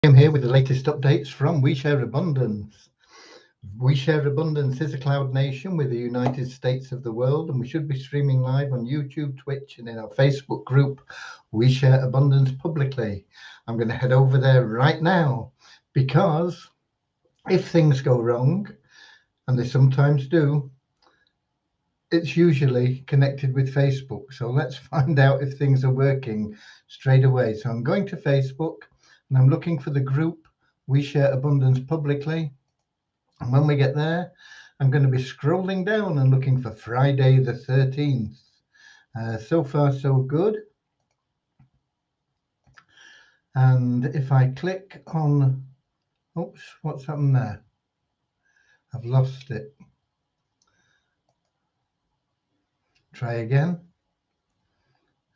I'm here with the latest updates from We Share Abundance. We Share Abundance is a cloud nation with the United States of the world, and we should be streaming live on YouTube, Twitch, and in our Facebook group, We Share Abundance Publicly. I'm going to head over there right now because if things go wrong, and they sometimes do, it's usually connected with Facebook. So let's find out if things are working straight away. So I'm going to Facebook and I'm looking for the group We Share Abundance Publicly. And when we get there, I'm going to be scrolling down and looking for Friday the 13th. So far, so good. And if I click on, oops, what's happened there? I've lost it. Try again.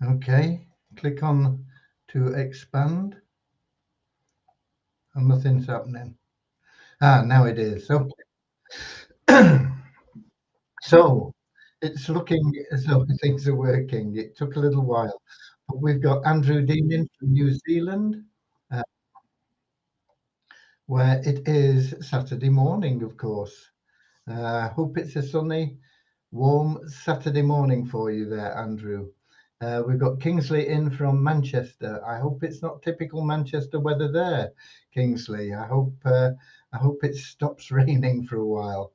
Okay, click on to expand and nothing's happening. Now it is. Okay. So it's looking as though things are working. It took a little while, but we've got Andrew Dean in from New Zealand, uh, where it is Saturday morning, of course. I hope it's a sunny, warm Saturday morning for you there, Andrew. We've got Kingsley in from Manchester. I hope it's not typical Manchester weather there, Kingsley. I hope it stops raining for a while.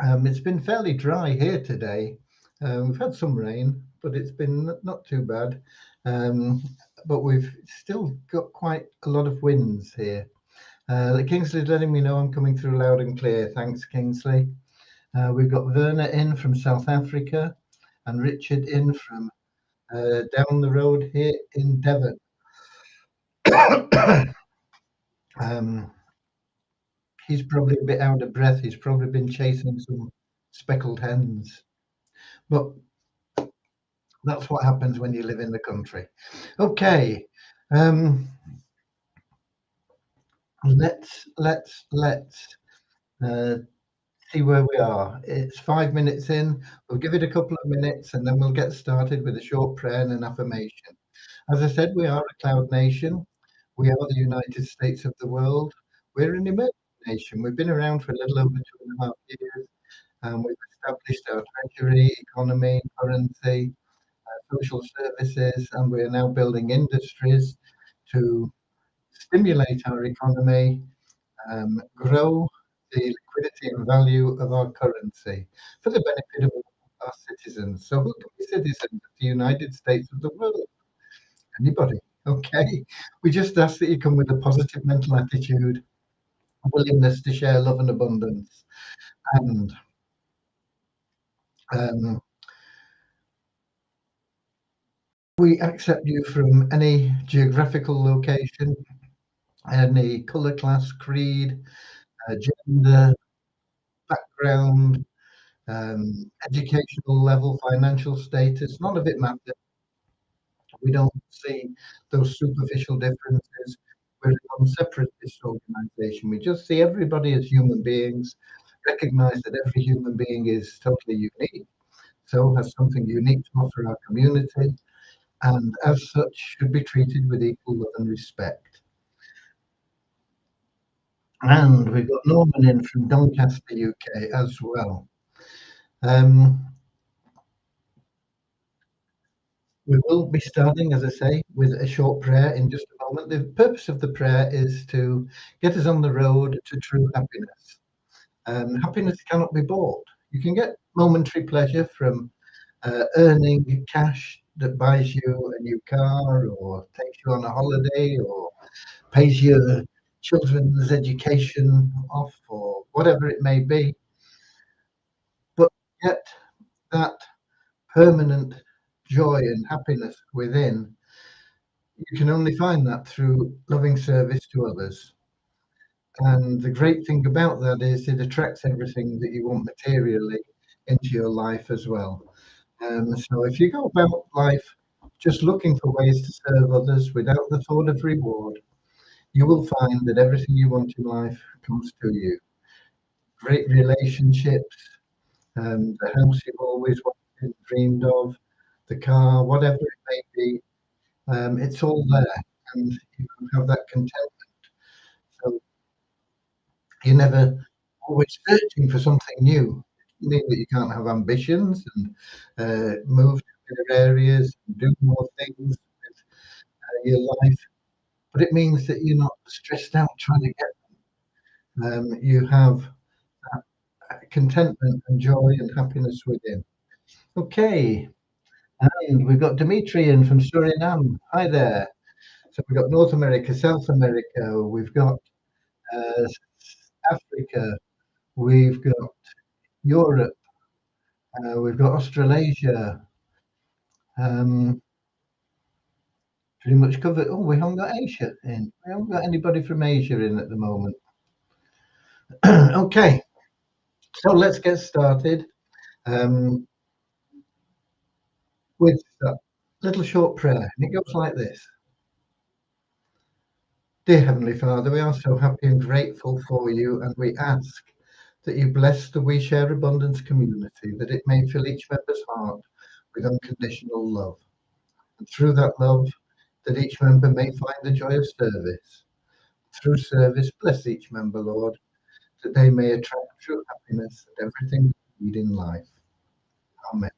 It's been fairly dry here today. We've had some rain, but it's been not too bad. But we've still got quite a lot of winds here. Kingsley's letting me know I'm coming through loud and clear. Thanks, Kingsley. We've got Werner in from South Africa and Richard in from down the road here in Devon. He's probably a bit out of breath. He's probably been chasing some speckled hens. But that's what happens when you live in the country. Okay. Um, let's uh, see where we are. It's 5 minutes in. We'll give it a couple of minutes and then we'll get started with a short prayer and an affirmation. As I said, we are a cloud nation. We are the United States of the world. We're an emerging nation. We've been around for a little over 2.5 years, and we've established our treasury, economy, currency, social services, and we're now building industries to stimulate our economy, grow the liquidity and value of our currency for the benefit of all our citizens. So who can be citizens of the United States of the world? Anybody. Okay. We just ask that you come with a positive mental attitude, a willingness to share love and abundance. And um, we accept you from any geographical location, any color, class, creed, gender, background, educational level, financial status. None of it matters. We don't see those superficial differences. We're a non-separatist organization. We just see everybody as human beings, recognize that every human being is totally unique, so has something unique to offer our community, and as such should be treated with equal love and respect. And we've got Norman in from Doncaster, UK as well. Um, We will be starting, as I say, with a short prayer in just a moment. The purpose of the prayer is to get us on the road to true happiness. Happiness cannot be bought. You can get momentary pleasure from earning cash that buys you a new car or takes you on a holiday or pays your children's education off or whatever it may be. But yet that permanent joy and happiness within, you can only find that through loving service to others. And the great thing about that is it attracts everything that you want materially into your life as well. So if you go about life just looking for ways to serve others without the thought of reward, you will find that everything you want in life comes to you. Great relationships, the house you've always wanted and dreamed of, the car, whatever it may be, it's all there. and you have that contentment. So you're never always searching for something new. It doesn't mean that you can't have ambitions and move to other areas and do more things with your life, but it means that you're not stressed out trying to get them. You have contentment and joy and happiness within. Okay, and we've got Dimitri in from Suriname. Hi there. So we've got North America, South America, we've got uh, Africa, we've got Europe, we've got Australasia. Um, pretty much covered. Oh, we haven't got Asia in. We haven't got anybody from Asia in at the moment. Okay, so let's get started um, with a little short prayer. And it goes like this. Dear Heavenly Father, we are so happy and grateful for you, and we ask that you bless the We Share Abundance community, that it may fill each member's heart with unconditional love. And through that love, that each member may find the joy of service. Through service, bless each member, Lord, that they may attract true happiness and everything they need in life. Amen.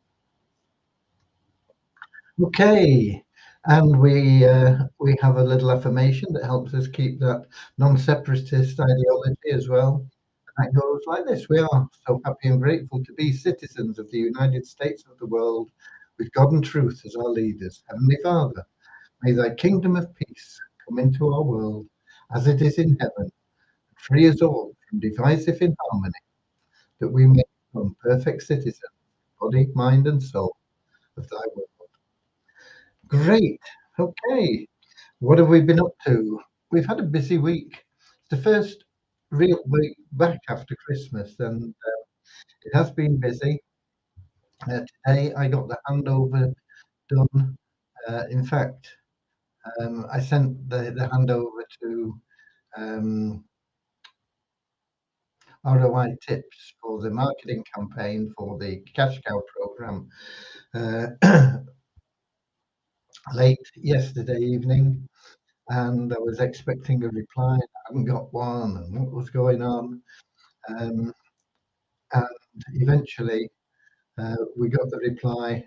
Okay, and we have a little affirmation that helps us keep that non-separatist ideology as well. And that goes like this: We are so happy and grateful to be citizens of the United States of the world, with God and truth as our leaders. Heavenly Father, may Thy kingdom of peace come into our world, as it is in heaven, and free us all from divisive inharmony, that we may become perfect citizens, body, mind, and soul of Thy world. Great. Okay. What have we been up to? We've had a busy week. It's the first real week back after Christmas, and it has been busy. Today I got the handover done. In fact, I sent the handover to ROI Tips for the marketing campaign for the Cash Cow program late yesterday evening, and I was expecting a reply. I haven't got one, and what was going on? Um, and eventually, we got the reply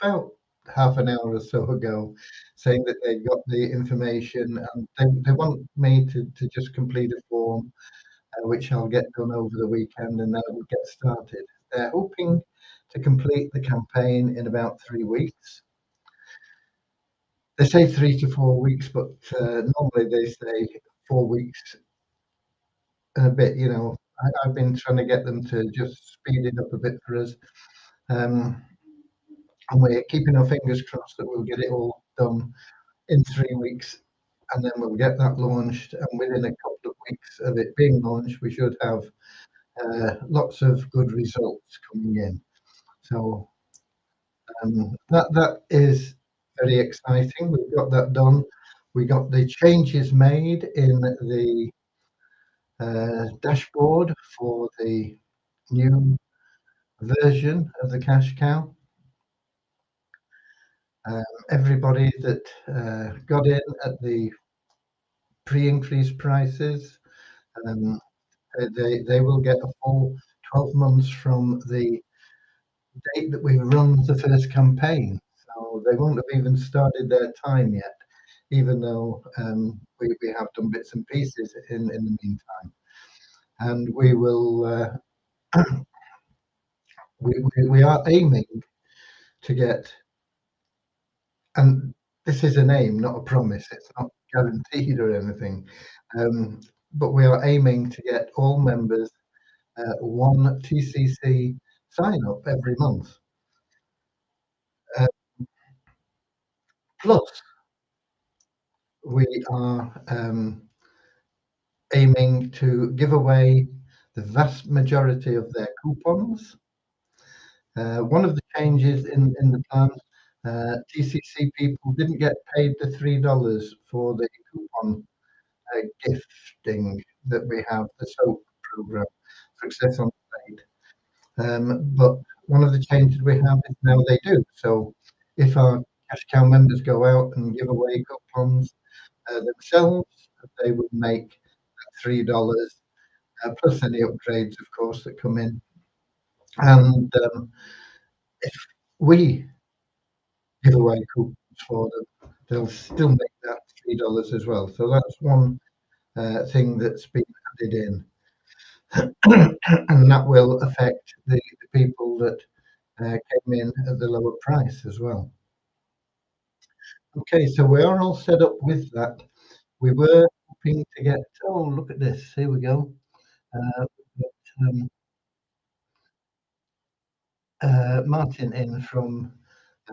about half an hour or so ago, saying that they got the information and they want me to just complete a form, which I'll get done over the weekend, and then it will get started. They're hoping to complete the campaign in about 3 weeks. They say 3 to 4 weeks, but normally they say 4 weeks and a bit. I've been trying to get them to just speed it up a bit for us. Um, and we're keeping our fingers crossed that we'll get it all done in 3 weeks, and then we'll get that launched. And within a couple of weeks of it being launched, we should have lots of good results coming in. So that is very exciting. We've got that done. We got the changes made in the dashboard for the new version of the cash cow. Everybody that got in at the pre-increased prices, um, they will get a full 12 months from the date that we run the first campaign. So they won't have even started their time yet, even though we have done bits and pieces in the meantime. And we will, we are aiming to get, and this is an aim, not a promise, it's not guaranteed or anything, but we are aiming to get all members one TCC sign up every month. Uh, Plus, we are aiming to give away the vast majority of their coupons. One of the changes in the plan, TCC people didn't get paid the $3 for the coupon gifting that we have, the SOAP program, Success on Trade. But one of the changes we have is now they do. So if our cash cow members go out and give away coupons, themselves. They would make $3 plus any upgrades, of course, that come in. And if we give away coupons for them, they'll still make that $3 as well. So that's one thing that's been added in, and that will affect the people that came in at the lower price as well. Okay, so we are all set up with that. We were hoping to get, oh, look at this, here we go. We've got, Martin in from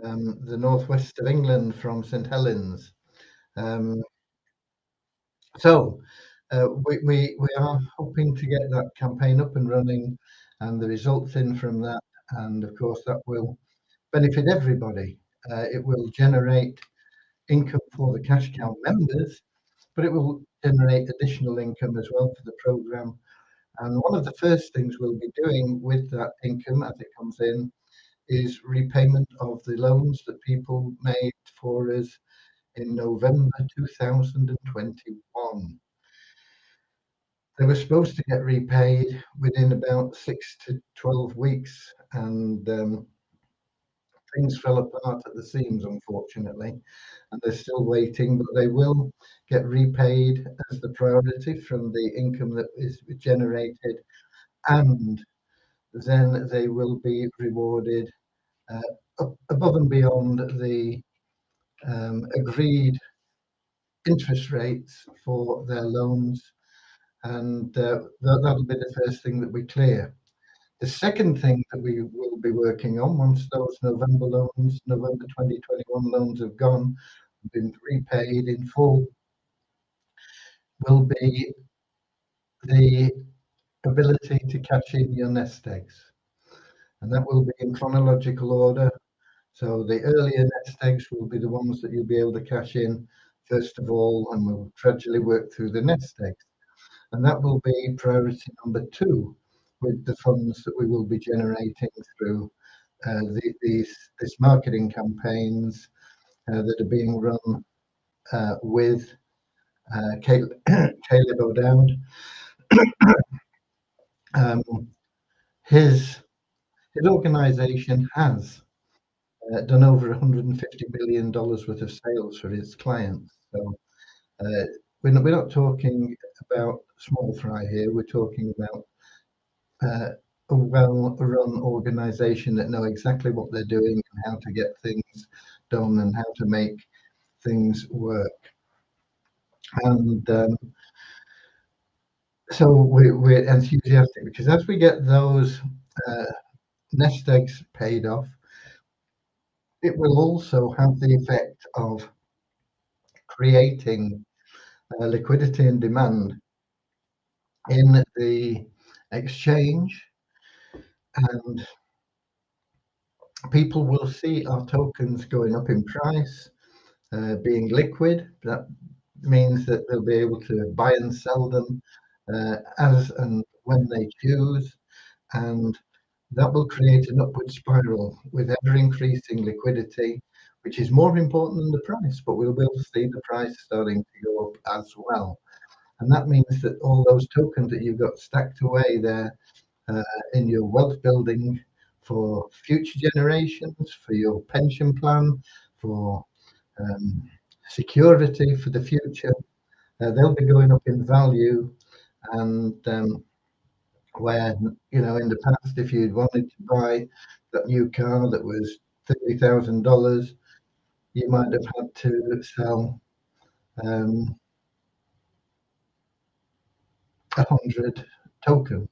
the northwest of England, from St Helens. Um, so we are hoping to get that campaign up and running and the results in from that. And of course, that will benefit everybody. It will generate income for the Cash Cow members, but it will generate additional income as well for the program. And one of the first things we'll be doing with that income as it comes in is repayment of the loans that people made for us in November 2021. They were supposed to get repaid within about 6 to 12 weeks, and things fell apart at the seams, unfortunately, and they're still waiting, but they will get repaid as the priority from the income that is generated, and then they will be rewarded above and beyond the agreed interest rates for their loans, and that'll be the first thing that we clear. The second thing that we will be working on once those November 2021 loans have gone, been repaid in full, will be the ability to cash in your nest eggs. And that will be in chronological order. So the earlier nest eggs will be the ones that you'll be able to cash in first of all, and we'll gradually work through the nest eggs. And that will be priority number 2 with the funds that we will be generating through these marketing campaigns that are being run with Caleb O'Dowd. Um, his organisation has done over $150 million worth of sales for his clients. So we're not talking about small fry here. We're talking about a well-run organisation that know exactly what they're doing and how to get things done and how to make things work. And so we're enthusiastic because as we get those nest eggs paid off, it will also have the effect of creating liquidity and demand in the exchange, and people will see our tokens going up in price, being liquid. That means that they'll be able to buy and sell them as and when they choose, and that will create an upward spiral with ever increasing liquidity, which is more important than the price, but we'll be able to see the price starting to go up as well. And that means that all those tokens that you've got stacked away there in your wealth building for future generations, for your pension plan, for security for the future, they'll be going up in value. And where, in the past, if you'd wanted to buy that new car that was $30,000, you might have had to sell 100 tokens.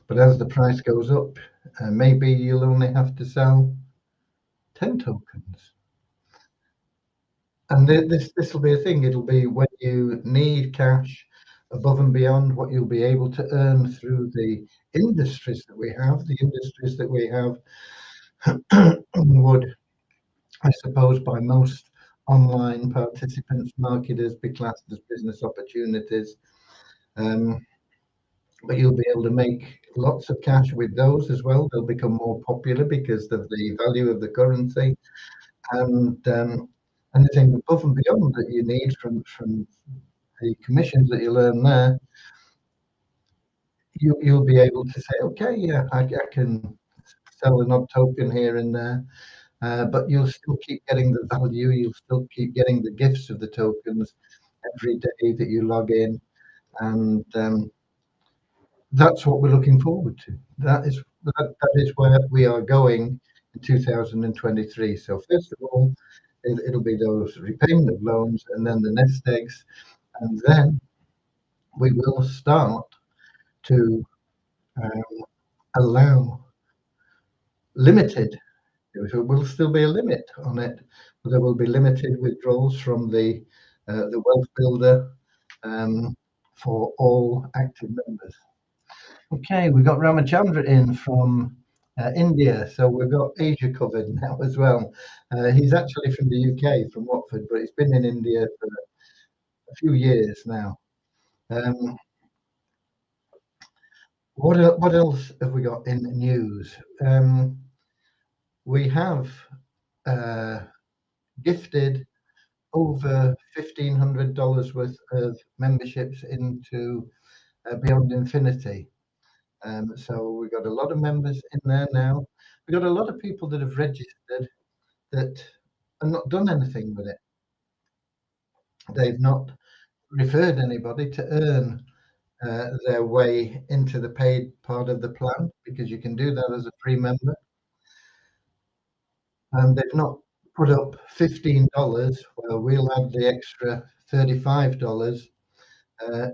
But as the price goes up, maybe you'll only have to sell 10 tokens. And this will be a thing. It'll be when you need cash above and beyond what you'll be able to earn through the industries that we have. The industries that we have would, I suppose, by most online participants, marketers, be classed as business opportunities. But you'll be able to make lots of cash with those as well. They'll become more popular because of the value of the currency. And anything above and beyond that you need from the commissions that you'll earn there, you'll be able to say, okay, yeah, I can sell an odd token here and there, but you'll still keep getting the value. You'll still keep getting the gifts of the tokens every day that you log in, and that's what we're looking forward to. That is where we are going in 2023. So first of all, it'll be those repayment of loans, and then the nest eggs, and then we will start to um, allow limited. There will still be a limit on it, but there will be limited withdrawals from the wealth builder um, for all active members. Okay, we've got Ramachandra in from India, so we've got Asia covered now as well. He's actually from the UK, from Watford, but he's been in India for a few years now. What else have we got in news? We have uh, gifted over $1,500 worth of memberships into Beyond Infinity. So we've got a lot of members in there now. We've got a lot of people that have registered that have not done anything with it. They've not referred anybody to earn their way into the paid part of the plan, because you can do that as a free member. And they've not put up $15. Well, we'll add the extra $35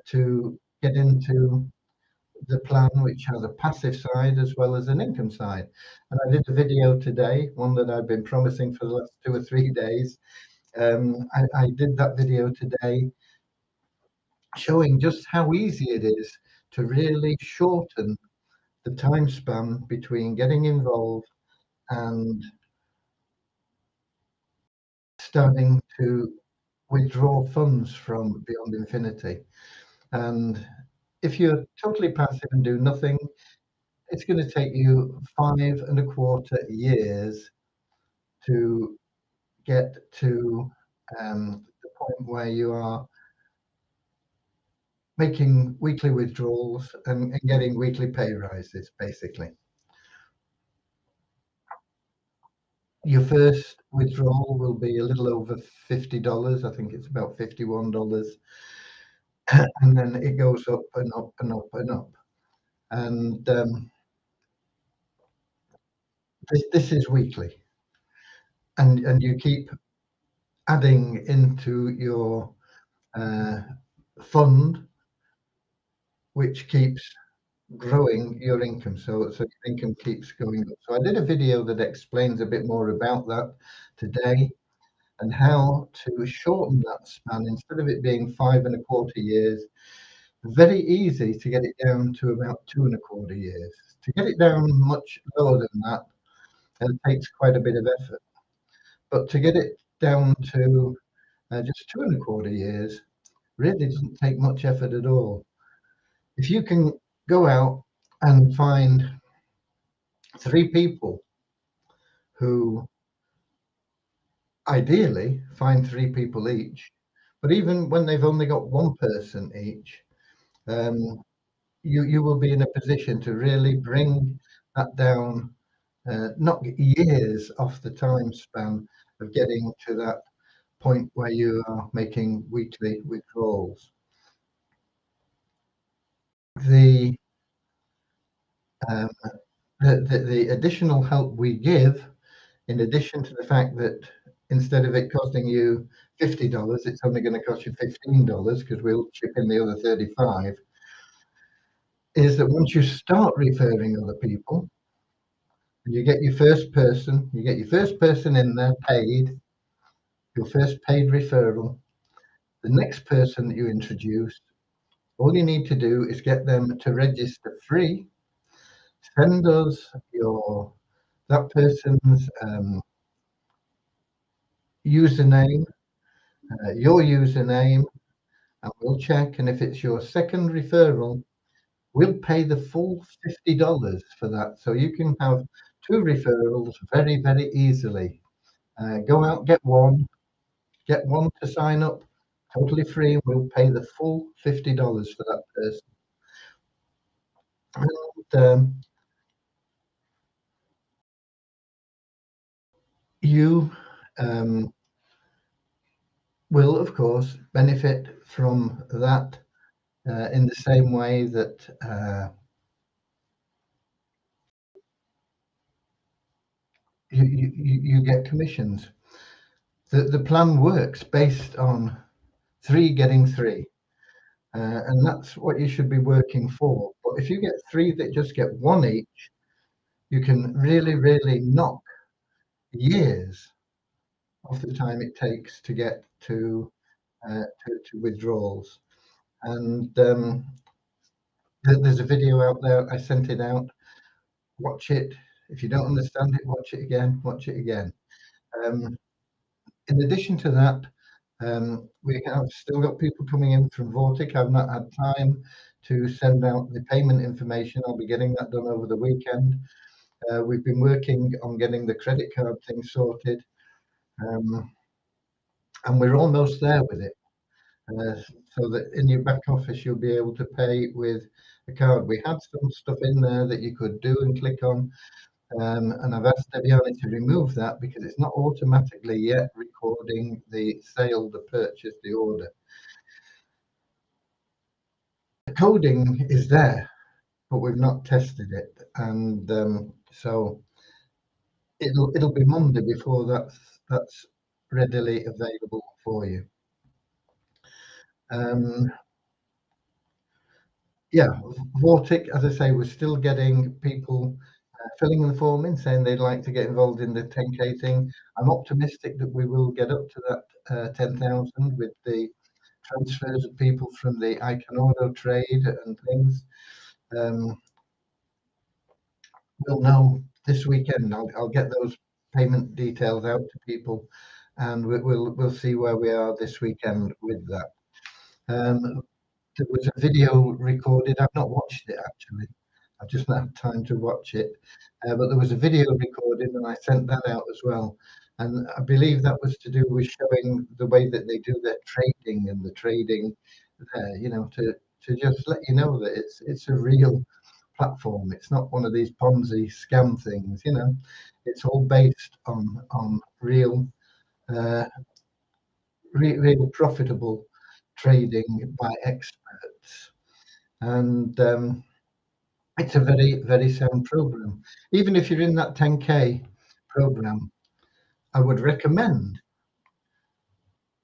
to get into the plan, which has a passive side as well as an income side. And I did a video today, one that I've been promising for the last 2 or 3 days. I did that video today showing just how easy it is to really shorten the time span between getting involved and starting to withdraw funds from Beyond Infinity. And if you're totally passive and do nothing, it's going to take you 5.25 years to get to the point where you are making weekly withdrawals and getting weekly pay rises, basically. Your first withdrawal will be a little over $50. I think it's about $51. And then it goes up and up and up and up. And this is weekly. And you keep adding into your fund, which keeps growing your income. So your income keeps going up. So I did a video that explains a bit more about that today, and how to shorten that span. Instead of it being 5.25 years, very easy to get it down to about 2.25 years. To get it down much lower than that, it takes quite a bit of effort. But to get it down to just 2.25 years really doesn't take much effort at all. If you can go out and find 3 people who, ideally, find 3 people each, but even when they've only got 1 person each, you will be in a position to really bring that down, not years off the time span of getting to that point where you are making weekly withdrawals. The um, the additional help we give, in addition to the fact that instead of it costing you $50, it's only going to cost you $15 because we'll chip in the other 35, is that once you start referring other people, you get your first person in there paid, your first paid referral. The next person that you introduce, all you need to do is get them to register free, send us that person's username, your username, and we'll check. And if it's your second referral, we'll pay the full $50 for that. So you can have 2 referrals very, very easily. Go out, get one, Get one to sign up, totally free, and we'll pay the full $50 for that person. And you will, of course, benefit from that in the same way that you get commissions. The plan works based on three getting three, and that's what you should be working for. But if you get three that just get one each, you can really, really knock years off the time it takes to get to withdrawals. And there's a video out there. I sent it out. Watch it. If you don't understand it, watch it again. Watch it again. Um, in addition to that, we have still got people coming in from Vortic. I've not had time to send out the payment information. I'll be getting that done over the weekend. We've been working on getting the credit card thing sorted, and we're almost there with it. So that in your back office you'll be able to pay with a card. We had some stuff in there that you could do and click on, and I've asked Debiani to remove that because it's not automatically yet recording the sale, the purchase, the order. The coding is there, but we've not tested it, and so it'll be Monday before that's readily available for you. Yeah, Vortic, as I say, we're still getting people filling the form in saying they'd like to get involved in the 10K thing. I'm optimistic that we will get up to that 10,000 with the transfers of people from the Icon Auto trade and things. We'll know this weekend. I'll get those payment details out to people, and we'll see where we are this weekend with that. There was a video recorded. I've not watched it actually. I've just not had time to watch it. But there was a video recorded, and I sent that out as well. And I believe that was to do with showing the way that they do their trading and the trading there. You know, to just let you know that it's a real platform. It's not one of these Ponzi scam things. You know, it's all based on real uh, real profitable trading by experts. And it's a very, very sound program. Even if you're in that 10K program, I would recommend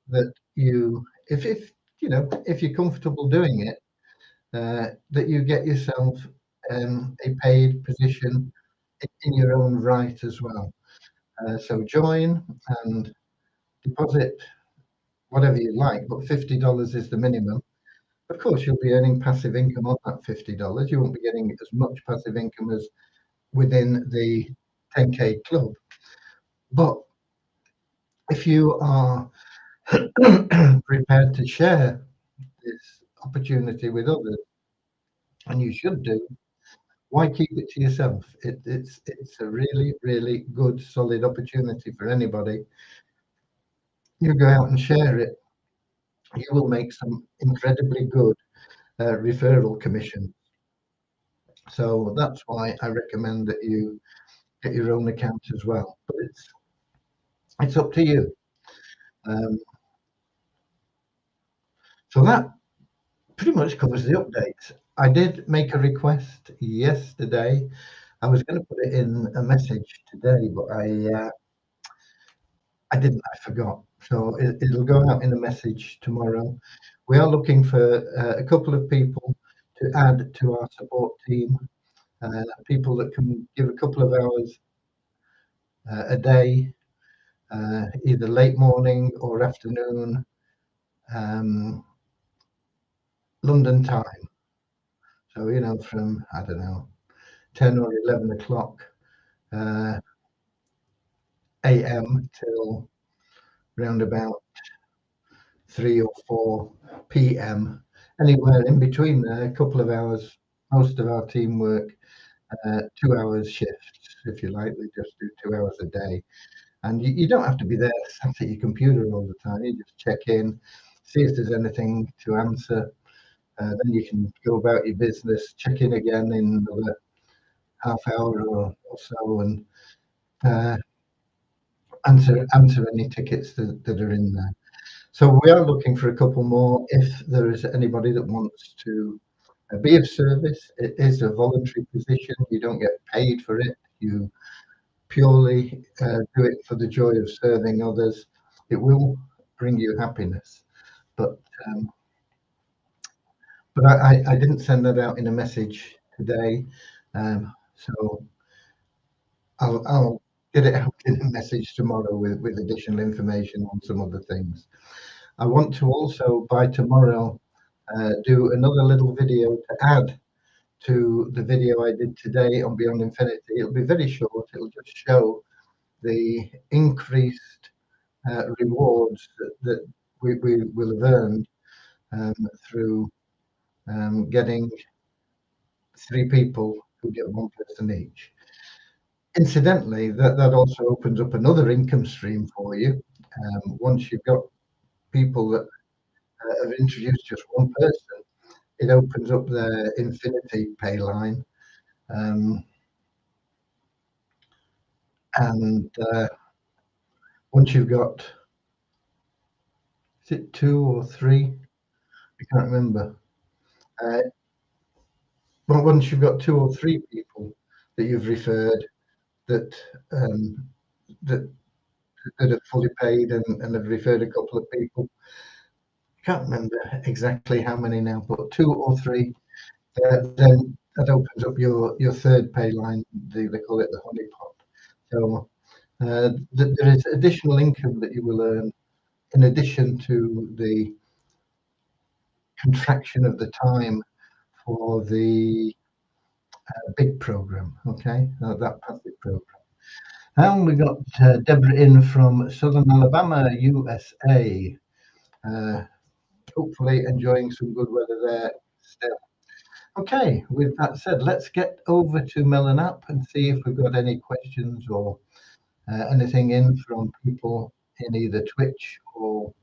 that if you know, if you're comfortable doing it, that you get yourself a paid position in your own right as well. So join and deposit whatever you like, but $50 is the minimum. Of course, you'll be earning passive income on that $50. You won't be getting as much passive income as within the 10K club. But if you are prepared to share this opportunity with others, and you should do, why keep it to yourself? It's a really, really good, solid opportunity for anybody. You go out and share it, you will make some incredibly good referral commission. So that's why I recommend that you get your own account as well. But it's up to you. Um, so that pretty much covers the updates. I did make a request yesterday. I was going to put it in a message today, but I didn't. I forgot. So it'll go out in a message tomorrow. We are looking for a couple of people to add to our support team. People that can give a couple of hours a day, either late morning or afternoon, London time. So you know, from I don't know, 10 or 11 o'clock a.m. till round about 3 or 4 p.m. Anywhere in between there, a couple of hours. Most of our team work 2 hours shifts, if you like. They just do 2 hours a day. And you don't have to be there sat at your computer all the time. You just check in, see if there's anything to answer. Then you can go about your business, check in again in another half hour or so, and uh, answer any tickets that are in there. So we are looking for a couple more. If there is anybody that wants to be of service, it is a voluntary position. You don't get paid for it. You purely do it for the joy of serving others. It will bring you happiness, but um, I didn't send that out in a message today, so I'll get it out in a message tomorrow with additional information on some other things. I want to also by tomorrow do another little video to add to the video I did today on Beyond Infinity. It'll be very short. It'll just show the increased rewards that we will have earned through getting 3 people who get 1 person each. Incidentally, that also opens up another income stream for you. Once you've got people that have introduced just 1 person, it opens up their infinity pay line. And once you've got, is it 2 or 3? I can't remember. But once you've got 2 or 3 people that you've referred that that that are fully paid and have referred a couple of people, I can't remember exactly how many now, but 2 or 3. Then that opens up your third pay line. They call it the honeypot. So there is additional income that you will earn in addition to the contraction of the time for the big program. Okay, that passive program. And we got Deborah in from Southern Alabama, USA. Hopefully enjoying some good weather there still. Okay, with that said, let's get over to Melon App and see if we've got any questions or anything in from people in either Twitch or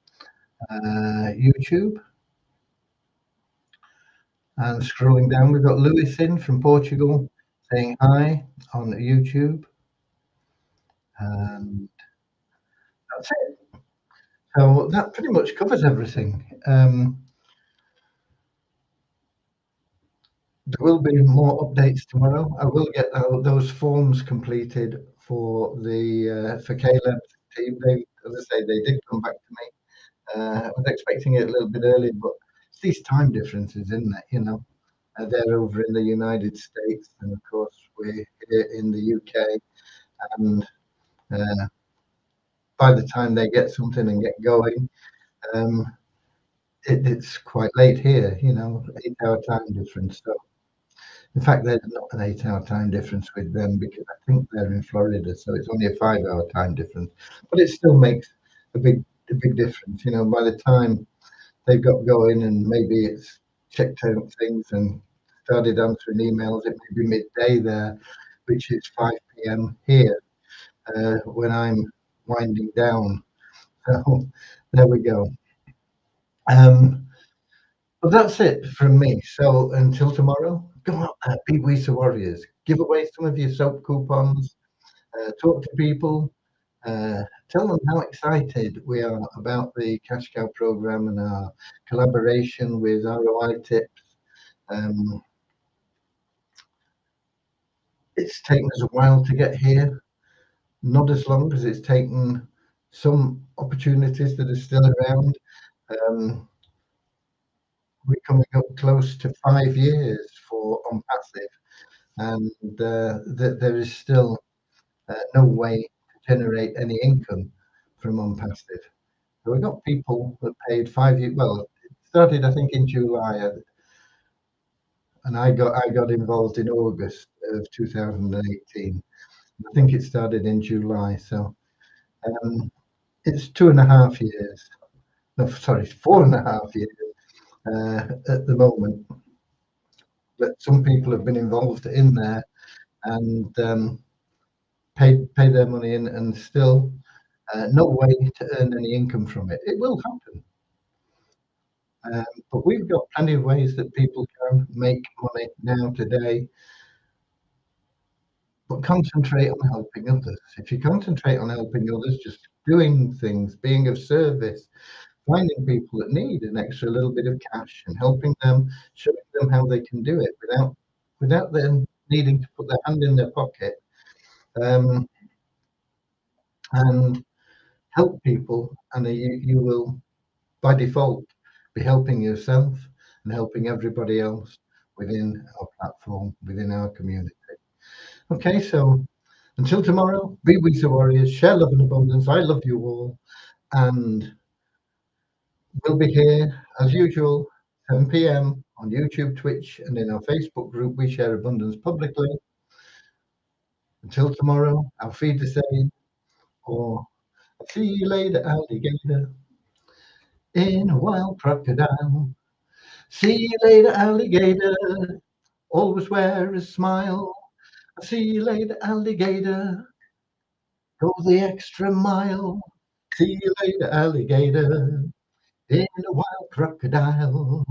YouTube. And scrolling down, we've got Lewis in from Portugal saying hi on YouTube. And that's it. So that pretty much covers everything. There will be more updates tomorrow. I will get those forms completed for the for Caleb's team. They, as I say, they did come back to me. I was expecting it a little bit earlier, but it's these time differences, isn't it? You know, they're over in the United States, and of course we're here in the UK. And by the time they get something and get going, it's quite late here. You know, 8-hour time difference. So. In fact, there's not an 8-hour time difference with them because I think they're in Florida, so it's only a 5-hour time difference. But it still makes a big difference. You know, by the time they've got going and maybe it's checked out things and started answering emails, it may be midday there, which is 5 p.m. here when I'm winding down. So there we go. Well, that's it from me. So until tomorrow, go out there, be WISA warriors. Give away some of your soap coupons. Talk to people. Tell them how excited we are about the Cash Cow program and our collaboration with ROI Tips. It's taken us a while to get here, not as long as it's taken some opportunities that are still around. We're coming up close to 5 years for On Passive, and there is still no way to generate any income from On Passive. So we got people that paid 5 years. Well, it started I think in July, and I got involved in August of 2018. I think it started in July, so it's 2.5 years. No, sorry, 4.5 years at the moment. But some people have been involved in there and paid their money in, and still no way to earn any income from it. It will happen. But we've got plenty of ways that people can make money now today, but concentrate on helping others. If you concentrate on helping others, just doing things, being of service, finding people that need an extra little bit of cash and helping them, showing them how they can do it without them needing to put their hand in their pocket, um, and help people, and you will by default be helping yourself and helping everybody else within our platform, within our community. Okay, so until tomorrow, be We the Warriors, share love and abundance. I love you all, and we'll be here as usual, 7 p.m. on YouTube, Twitch, and in our Facebook group. We share abundance publicly. Until tomorrow, I'll feed the same, or I'll see you later, alligator, in a wild crocodile. See you later, alligator. Always wear a smile. I'll see you later, alligator. Go the extra mile. See you later, alligator. In a wild crocodile.